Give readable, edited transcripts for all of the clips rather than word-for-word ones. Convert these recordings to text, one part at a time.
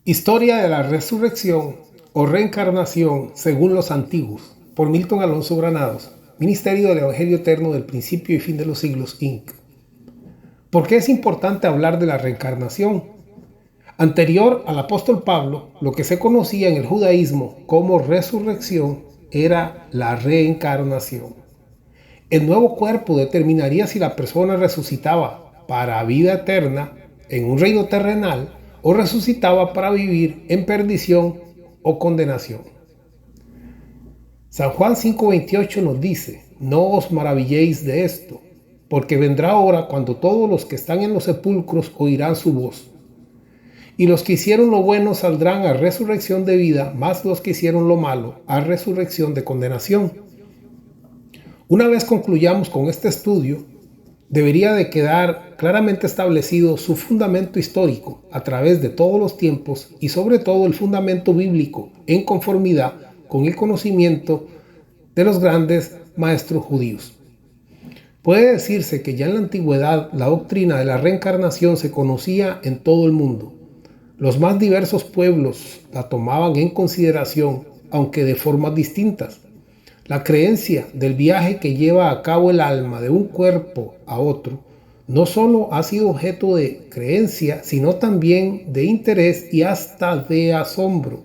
Historia de la resurrección o reencarnación según los antiguos, por Milton Alonso Granados, Ministerio del Evangelio Eterno del Principio y Fin de los Siglos, Inc. ¿Por qué es importante hablar de la reencarnación? Anterior al apóstol Pablo, lo que se conocía en el judaísmo como resurrección era la reencarnación. El nuevo cuerpo determinaría si la persona resucitaba para vida eterna en un reino terrenal o resucitaba para vivir en perdición o condenación. San Juan 5:28 nos dice: no os maravilléis de esto, porque vendrá hora cuando todos los que están en los sepulcros oirán su voz. Y los que hicieron lo bueno saldrán a resurrección de vida, mas los que hicieron lo malo a resurrección de condenación. Una vez concluyamos con este estudio, debería de quedar claramente establecido su fundamento histórico a través de todos los tiempos y sobre todo el fundamento bíblico en conformidad con el conocimiento de los grandes maestros judíos. Puede decirse que ya en la antigüedad la doctrina de la reencarnación se conocía en todo el mundo. Los más diversos pueblos la tomaban en consideración, aunque de formas distintas. La creencia del viaje que lleva a cabo el alma de un cuerpo a otro no solo ha sido objeto de creencia, sino también de interés y hasta de asombro.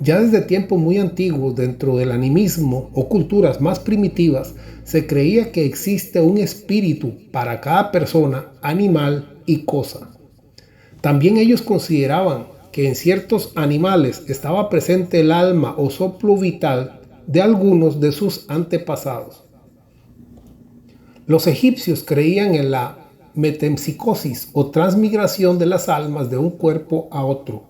Ya desde tiempos muy antiguos, dentro del animismo o culturas más primitivas, se creía que existe un espíritu para cada persona, animal y cosa. También ellos consideraban que en ciertos animales estaba presente el alma o soplo vital de algunos de sus antepasados. Los egipcios creían en la metempsicosis o transmigración de las almas de un cuerpo a otro.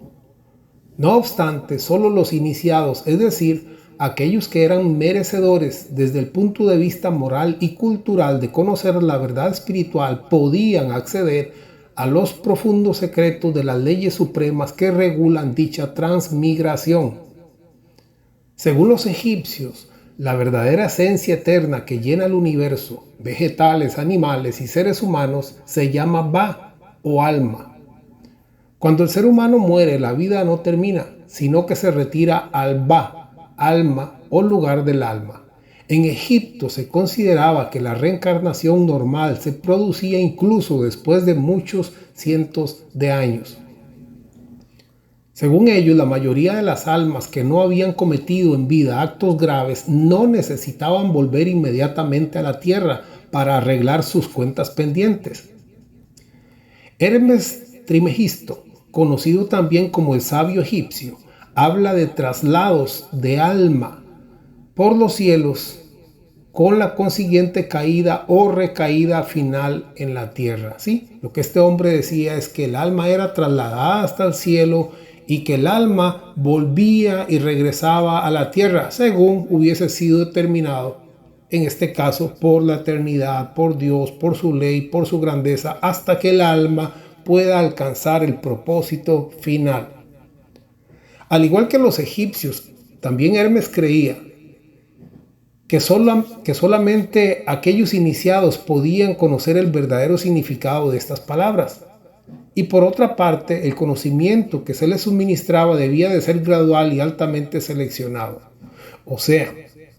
No obstante, solo los iniciados, es decir, aquellos que eran merecedores desde el punto de vista moral y cultural de conocer la verdad espiritual, podían acceder a los profundos secretos de las leyes supremas que regulan dicha transmigración. Según los egipcios, la verdadera esencia eterna que llena el universo, vegetales, animales y seres humanos, se llama Ba o alma. Cuando el ser humano muere, la vida no termina, sino que se retira al Ba, alma o lugar del alma. En Egipto se consideraba que la reencarnación normal se producía incluso después de muchos cientos de años. Según ellos, la mayoría de las almas que no habían cometido en vida actos graves no necesitaban volver inmediatamente a la tierra para arreglar sus cuentas pendientes. Hermes Trismegisto, conocido también como el sabio egipcio, habla de traslados de alma por los cielos con la consiguiente caída o recaída final en la tierra. ¿Sí? Lo que este hombre decía es que el alma era trasladada hasta el cielo y que el alma volvía y regresaba a la tierra según hubiese sido determinado, en este caso por la eternidad, por Dios, por su ley, por su grandeza, hasta que el alma pueda alcanzar el propósito final. Al igual que los egipcios, también Hermes creía que solamente aquellos iniciados podían conocer el verdadero significado de estas palabras. Y por otra parte, el conocimiento que se les suministraba debía de ser gradual y altamente seleccionado. O sea,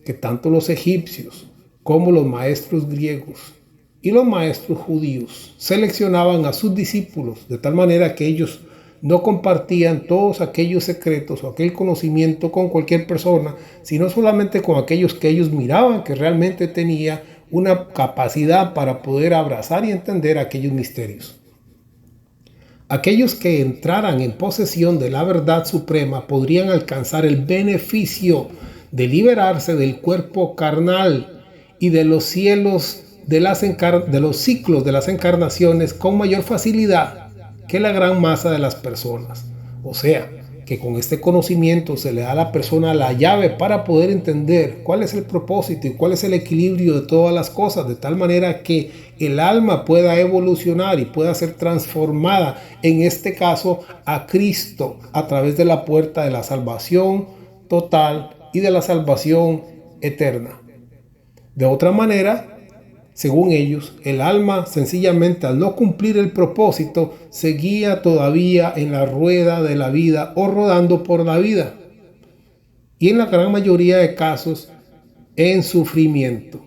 que tanto los egipcios como los maestros griegos y los maestros judíos seleccionaban a sus discípulos de tal manera que ellos no compartían todos aquellos secretos o aquel conocimiento con cualquier persona, sino solamente con aquellos que ellos miraban que realmente tenía una capacidad para poder abrazar y entender aquellos misterios. Aquellos que entraran en posesión de la verdad suprema podrían alcanzar el beneficio de liberarse del cuerpo carnal y de los cielos de los ciclos de las encarnaciones con mayor facilidad que la gran masa de las personas. O sea, que con este conocimiento se le da a la persona la llave para poder entender cuál es el propósito y cuál es el equilibrio de todas las cosas, de tal manera que el alma pueda evolucionar y pueda ser transformada, en este caso a Cristo, a través de la puerta de la salvación total y de la salvación eterna. De otra manera, Según ellos, el alma sencillamente al no cumplir el propósito seguía todavía en la rueda de la vida o rodando por la vida. Y en la gran mayoría de casos, en sufrimiento.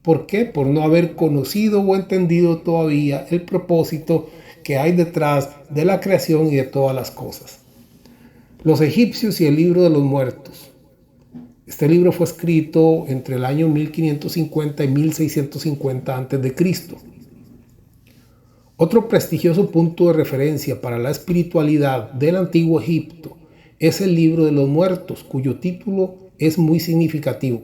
¿Por qué? Por no haber conocido o entendido todavía el propósito que hay detrás de la creación y de todas las cosas. Los egipcios y el libro de los muertos. Este libro fue escrito entre el año 1550 y 1650 a.C. Otro prestigioso punto de referencia para la espiritualidad del antiguo Egipto es el libro de los muertos, cuyo título es muy significativo.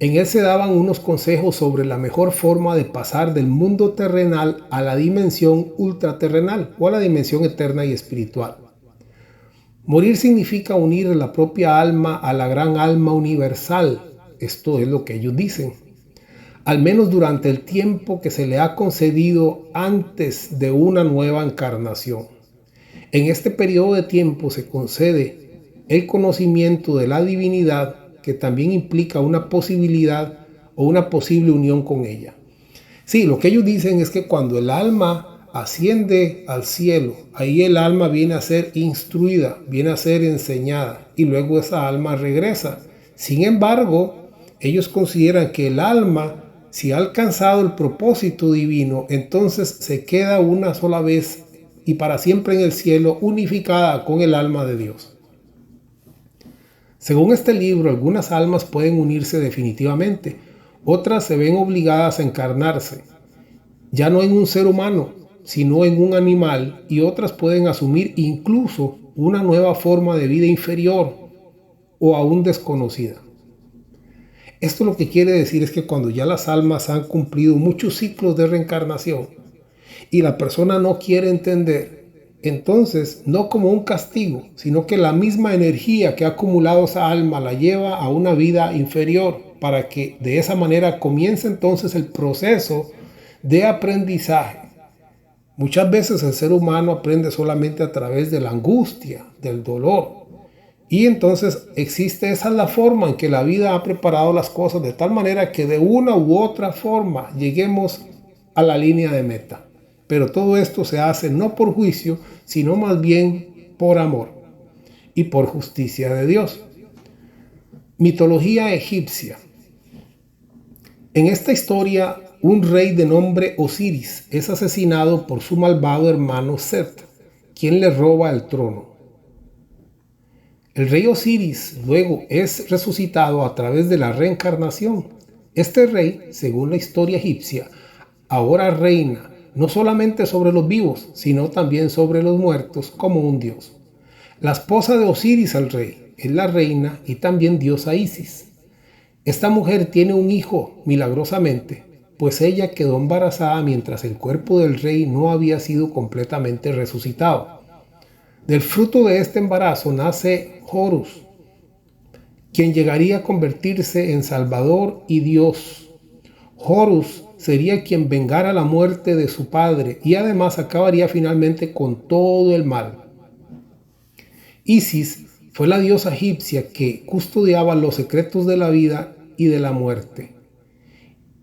En él se daban unos consejos sobre la mejor forma de pasar del mundo terrenal a la dimensión ultraterrenal o a la dimensión eterna y espiritual. Morir significa unir la propia alma a la gran alma universal. Esto es lo que ellos dicen. Al menos durante el tiempo que se le ha concedido antes de una nueva encarnación. En este periodo de tiempo se concede el conocimiento de la divinidad, que también implica una posibilidad o una posible unión con ella. Sí, lo que ellos dicen es que cuando el alma asciende al cielo, ahí el alma viene a ser instruida, viene a ser enseñada y luego esa alma regresa. Sin embargo, ellos consideran que el alma, si ha alcanzado el propósito divino, entonces se queda una sola vez y para siempre en el cielo, unificada con el alma de Dios. Según este libro, algunas almas pueden unirse definitivamente, otras se ven obligadas a encarnarse, ya no en un ser humano, sino en un animal, y otras pueden asumir incluso una nueva forma de vida inferior o aún desconocida. Esto lo que quiere decir es que cuando ya las almas han cumplido muchos ciclos de reencarnación y la persona no quiere entender, entonces no como un castigo, sino que la misma energía que ha acumulado esa alma la lleva a una vida inferior para que de esa manera comience entonces el proceso de aprendizaje. Muchas veces el ser humano aprende solamente a través de la angustia, del dolor. Y entonces esa es la forma en que la vida ha preparado las cosas, de tal manera que de una u otra forma lleguemos a la línea de meta. Pero todo esto se hace no por juicio, sino más bien por amor y por justicia de Dios. Mitología egipcia. En esta historia, un rey de nombre Osiris es asesinado por su malvado hermano Set, quien le roba el trono. El rey Osiris luego es resucitado a través de la reencarnación. Este rey, según la historia egipcia, ahora reina no solamente sobre los vivos, sino también sobre los muertos como un dios. La esposa de Osiris, el rey, es la reina y también diosa Isis. Esta mujer tiene un hijo milagrosamente, pues ella quedó embarazada mientras el cuerpo del rey no había sido completamente resucitado. Del fruto de este embarazo nace Horus, quien llegaría a convertirse en Salvador y Dios. Horus sería quien vengara la muerte de su padre y además acabaría finalmente con todo el mal. Isis fue la diosa egipcia que custodiaba los secretos de la vida y de la muerte.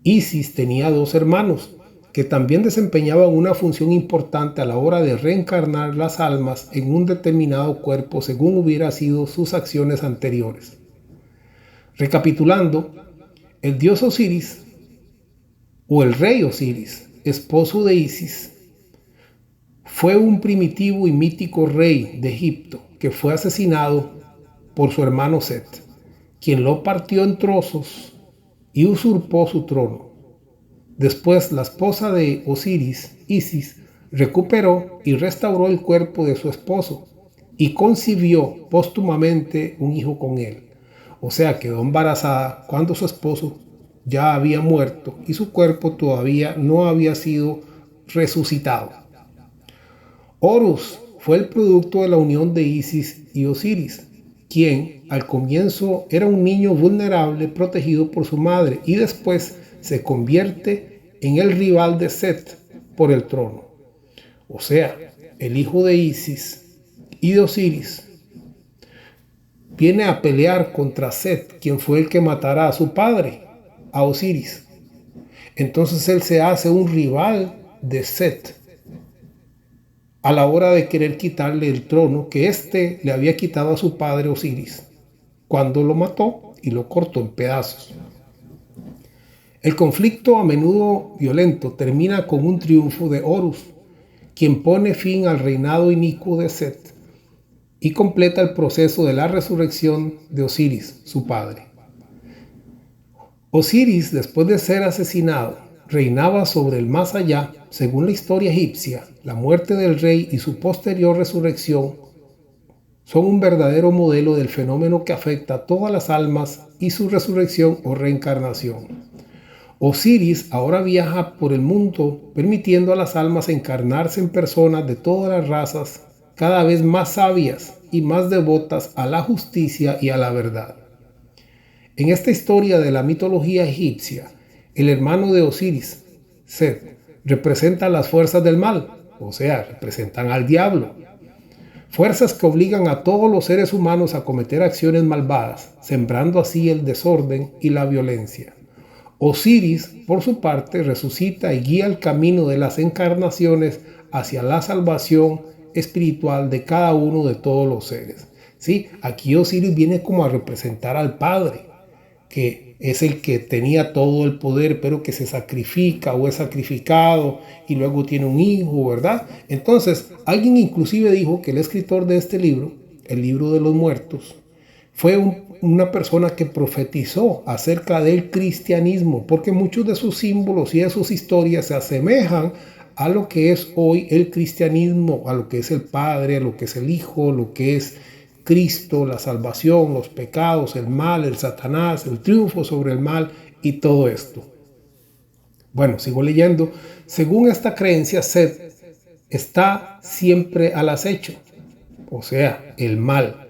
Isis tenía dos hermanos que también desempeñaban una función importante a la hora de reencarnar las almas en un determinado cuerpo según hubiera sido sus acciones anteriores. Recapitulando, el dios Osiris o el rey Osiris, esposo de Isis, fue un primitivo y mítico rey de Egipto que fue asesinado por su hermano Set, quien lo partió en trozos y usurpó su trono. Después, la esposa de Osiris, Isis, recuperó y restauró el cuerpo de su esposo y concibió póstumamente un hijo con él. O sea, quedó embarazada cuando su esposo ya había muerto y su cuerpo todavía no había sido resucitado. Horus fue el producto de la unión de Isis y Osiris, quien al comienzo era un niño vulnerable protegido por su madre y después se convierte en el rival de Set por el trono. O sea, el hijo de Isis y de Osiris viene a pelear contra Set, quien fue el que matara a su padre, a Osiris. Entonces él se hace un rival de Set a la hora de querer quitarle el trono que éste le había quitado a su padre Osiris, cuando lo mató y lo cortó en pedazos. El conflicto, a menudo violento, termina con un triunfo de Horus, quien pone fin al reinado inicuo de Set y completa el proceso de la resurrección de Osiris, su padre. Osiris, después de ser asesinado, reinaba sobre el más allá. Según la historia egipcia, la muerte del rey y su posterior resurrección son un verdadero modelo del fenómeno que afecta a todas las almas y su resurrección o reencarnación. Osiris ahora viaja por el mundo permitiendo a las almas encarnarse en personas de todas las razas, cada vez más sabias y más devotas a la justicia y a la verdad. En esta historia de la mitología egipcia, el hermano de Osiris, Set, representa las fuerzas del mal, o sea, representan al diablo. Fuerzas que obligan a todos los seres humanos a cometer acciones malvadas, sembrando así el desorden y la violencia. Osiris, por su parte, resucita y guía el camino de las encarnaciones hacia la salvación espiritual de cada uno de todos los seres. ¿Sí? Aquí Osiris viene como a representar al Padre, que es el que tenía todo el poder, pero que se sacrifica o es sacrificado y luego tiene un hijo, ¿verdad? Entonces, alguien inclusive dijo que el escritor de este libro, el libro de los muertos, fue una persona que profetizó acerca del cristianismo, porque muchos de sus símbolos y de sus historias se asemejan a lo que es hoy el cristianismo, a lo que es el Padre, a lo que es el Hijo, lo que es Cristo, la salvación, los pecados, el mal, el Satanás, el triunfo sobre el mal y todo esto. Bueno, sigo leyendo. Según esta creencia, Set está siempre al acecho, o sea, el mal,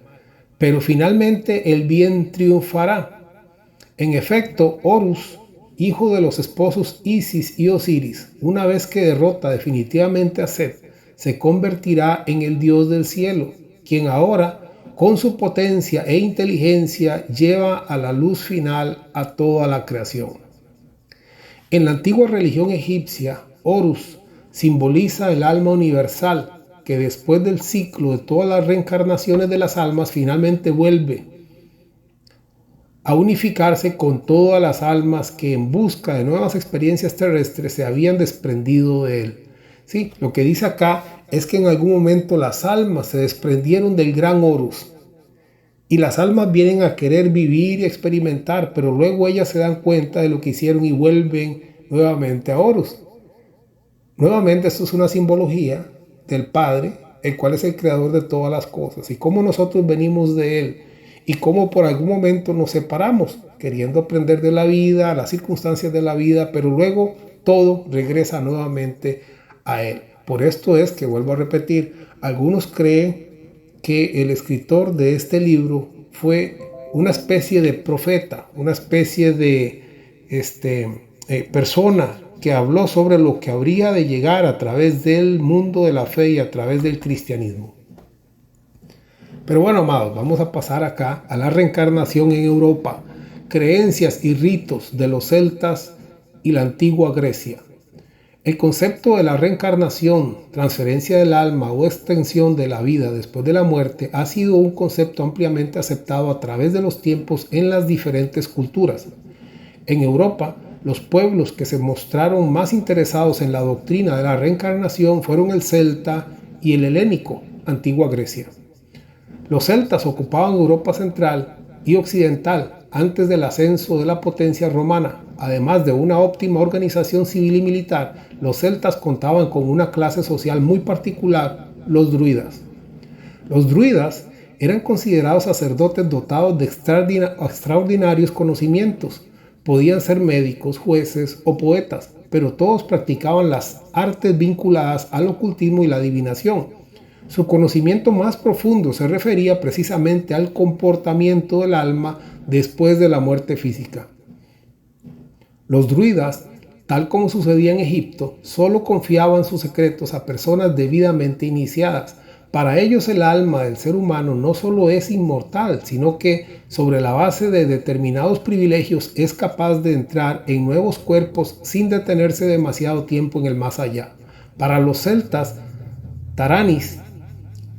pero finalmente el bien triunfará. En efecto, Horus, hijo de los esposos Isis y Osiris, una vez que derrota definitivamente a Set, se convertirá en el dios del cielo, quien ahora, con su potencia e inteligencia, lleva a la luz final a toda la creación. En la antigua religión egipcia, Horus simboliza el alma universal, que después del ciclo de todas las reencarnaciones de las almas, finalmente vuelve a unificarse con todas las almas que en busca de nuevas experiencias terrestres se habían desprendido de él. Sí, lo que dice acá es que en algún momento las almas se desprendieron del gran Horus y las almas vienen a querer vivir y experimentar, pero luego ellas se dan cuenta de lo que hicieron y vuelven nuevamente a Horus. Nuevamente esto es una simbología del Padre, el cual es el creador de todas las cosas, y cómo nosotros venimos de él y cómo por algún momento nos separamos queriendo aprender de la vida, las circunstancias de la vida, pero luego todo regresa nuevamente a él. Por esto es que, vuelvo a repetir, algunos creen que el escritor de este libro fue una especie de profeta, una especie de persona que habló sobre lo que habría de llegar a través del mundo de la fe y a través del cristianismo. Pero bueno, amados, vamos a pasar acá a la reencarnación en Europa, creencias y ritos de los celtas y la antigua Grecia. El concepto de la reencarnación, transferencia del alma o extensión de la vida después de la muerte ha sido un concepto ampliamente aceptado a través de los tiempos en las diferentes culturas. En Europa, los pueblos que se mostraron más interesados en la doctrina de la reencarnación fueron el celta y el helénico, antigua Grecia. Los celtas ocupaban Europa central y occidental antes del ascenso de la potencia romana. Además de una óptima organización civil y militar, los celtas contaban con una clase social muy particular, los druidas. Los druidas eran considerados sacerdotes dotados de extraordinarios conocimientos. Podían ser médicos, jueces o poetas, pero todos practicaban las artes vinculadas al ocultismo y la adivinación. Su conocimiento más profundo se refería precisamente al comportamiento del alma después de la muerte física. Los druidas, tal como sucedía en Egipto, solo confiaban sus secretos a personas debidamente iniciadas. Para ellos el alma del ser humano no solo es inmortal, sino que sobre la base de determinados privilegios es capaz de entrar en nuevos cuerpos sin detenerse demasiado tiempo en el más allá. Para los celtas, Taranis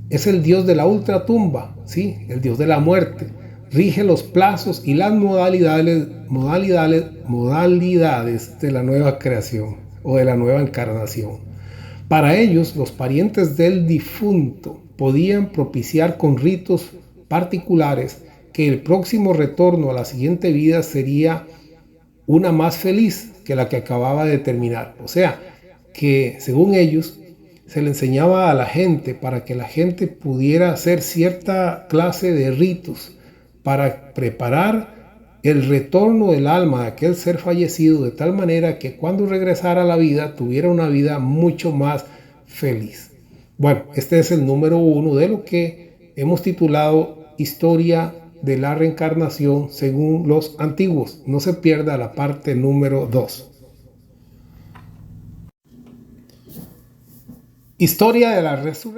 es el dios de la ultratumba, ¿sí? El dios de la muerte. Rige los plazos y las modalidades de la nueva creación o de la nueva encarnación. Para ellos, los parientes del difunto podían propiciar con ritos particulares que el próximo retorno a la siguiente vida sería una más feliz que la que acababa de terminar. O sea, que según ellos, se le enseñaba a la gente para que la gente pudiera hacer cierta clase de ritos para preparar el retorno del alma de aquel ser fallecido de tal manera que cuando regresara a la vida tuviera una vida mucho más feliz. Bueno, este es el número 1 de lo que hemos titulado Historia de la Reencarnación según los antiguos. No se pierda la parte número 2. Historia de la resurrección.